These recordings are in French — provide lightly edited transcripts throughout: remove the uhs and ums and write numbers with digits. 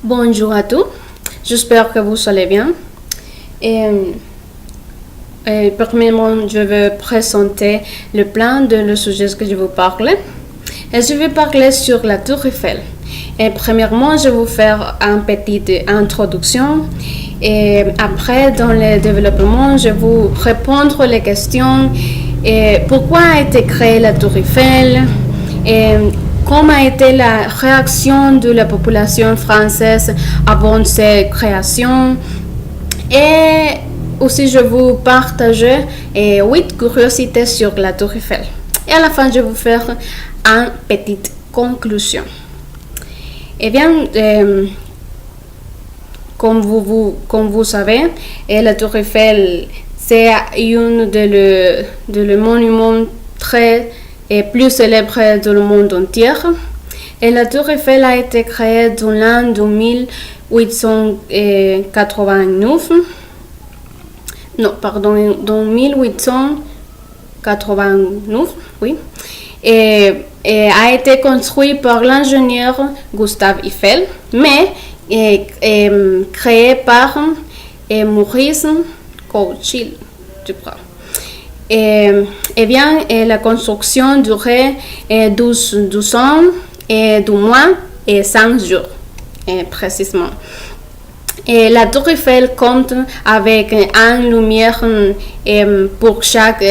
Bonjour à tous, j'espère que vous allez bien. Premièrement, je vais présenter le plan de le sujet que je vais parler. Et je vais parler sur la Tour Eiffel. Et premièrement, je vais vous faire une petite introduction. Et après, dans le développement, je vais vous répondre les questions. Et pourquoi a été créée la Tour Eiffel? Et comment a été la réaction de la population française avant sa création? Et aussi, je vais vous partager 8 curiosités sur la Tour Eiffel. Et à la fin, je vais vous faire une petite conclusion. Eh bien, comme vous savez, la Tour Eiffel, c'est une des monuments très plus célèbres du monde entier. Et la Tour Eiffel a été créée dans l'an de 1889. Non, pardon, dans 1889, oui. Et a été construit par l'ingénieur Gustave Eiffel, mais créé par Maurice Couchet, je crois. Bien, la construction durait 12 ans et 2 mois et 5 jours, précisément. Et la Tour Eiffel compte avec une lumière pour chaque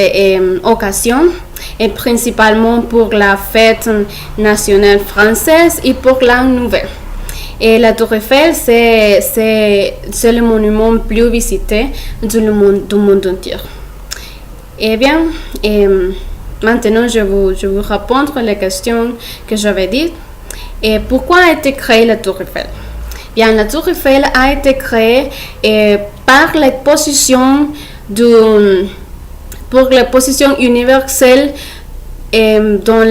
occasion, et principalement pour la fête nationale française et pour l'an nouvel. Et la Tour Eiffel, c'est le monument le plus visité du monde entier. Eh bien, maintenant je vais vous répondre les questions que j'avais dites. Et pourquoi a été créée la Tour Eiffel? Bien, la Tour Eiffel a été créée par l'exposition pour l'exposition universelle dans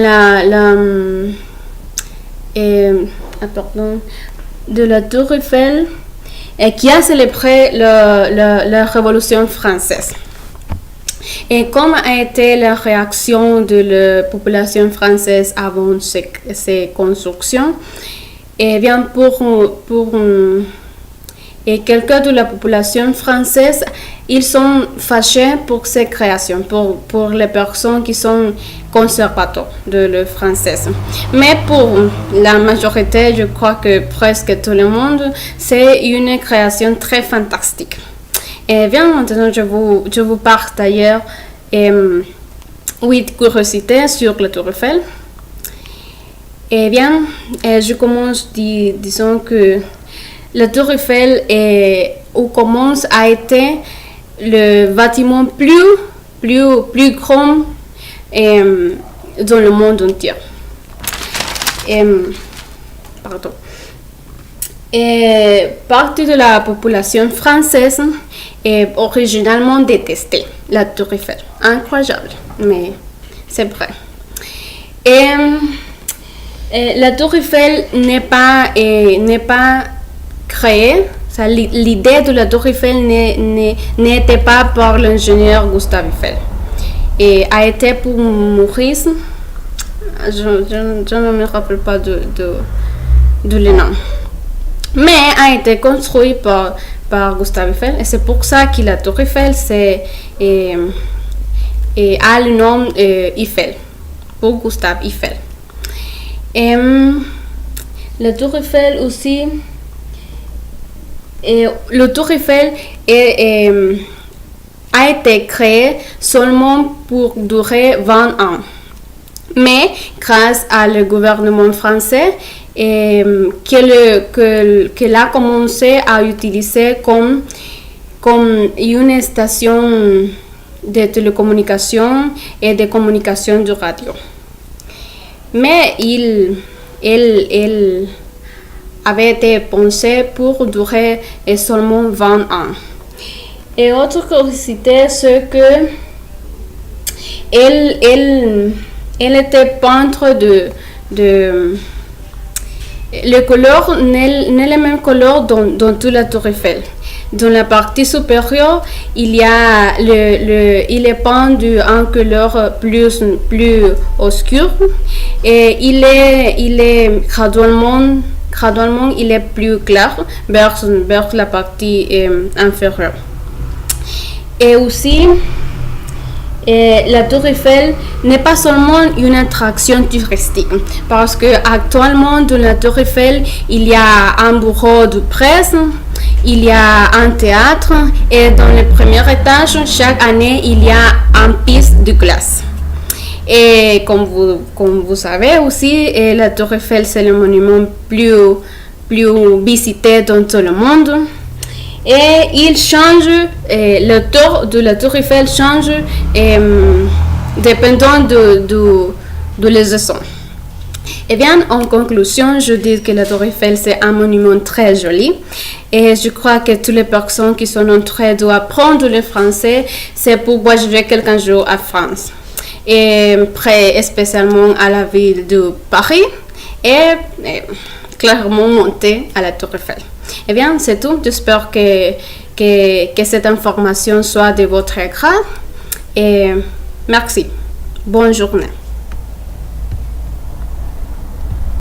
de la Tour Eiffel qui a célébré la Révolution française. Et comme a été la réaction de la population française avant ces constructions? Et bien, et quelques de la population française, ils sont fâchés pour ces créations, pour les personnes qui sont conservateurs de la française. Mais pour la majorité, je crois que presque tout le monde, c'est une création très fantastique. Et bien, maintenant, je vous partage 8 curiosités sur la Tour Eiffel. Eh bien, je commence disant que la Tour Eiffel commence à être le bâtiment plus grand dans le monde entier. Pardon. Et partie de la population française est originalement détestée la Tour Eiffel. Incroyable, mais c'est vrai. La Tour Eiffel n'est pas créée. L'idée de la Tour Eiffel n'était pas par l'ingénieur Gustave Eiffel. Et a été pour Maurice. Je ne me rappelle pas de le nom. Mais a été construit par Gustave Eiffel. Et c'est pour ça que la Tour Eiffel a le nom Eiffel, pour Gustave Eiffel. La Tour Eiffel aussi, la Tour Eiffel a été créée seulement pour durer 20 ans. Mais grâce à le gouvernement français, qu'elle a commencé à utiliser comme une station de télécommunication et de communication de radio. Mais elle avait été pensée pour durer seulement 20 ans. Et autre curiosité, c'est que elle était peintre le couleur n'est le même couleur dans toute la Tour Eiffel. Dans la partie supérieure, il est peint en couleur plus obscure et il est graduellement il est plus clair vers la partie inférieure. Et aussi, la Tour Eiffel n'est pas seulement une attraction touristique, parce que actuellement dans la Tour Eiffel, il y a un bureau de presse, il y a un théâtre et dans le premier étage, chaque année, il y a une piste de glace. Et comme vous savez aussi, la Tour Eiffel, c'est le monument plus visité dans tout le monde. Et il change, le tour de la Tour Eiffel change dépendant de les saisons. Et bien, en conclusion, je dis que la Tour Eiffel, c'est un monument très joli. Et je crois que toutes les personnes qui sont en train d'apprendre le français, c'est pour voyager quelques jours à France. Et spécialement à la ville de Paris. Et clairement monter à la Tour Eiffel. Eh bien, c'est tout. J'espère que cette information soit de votre grade. Et merci. Bonne journée.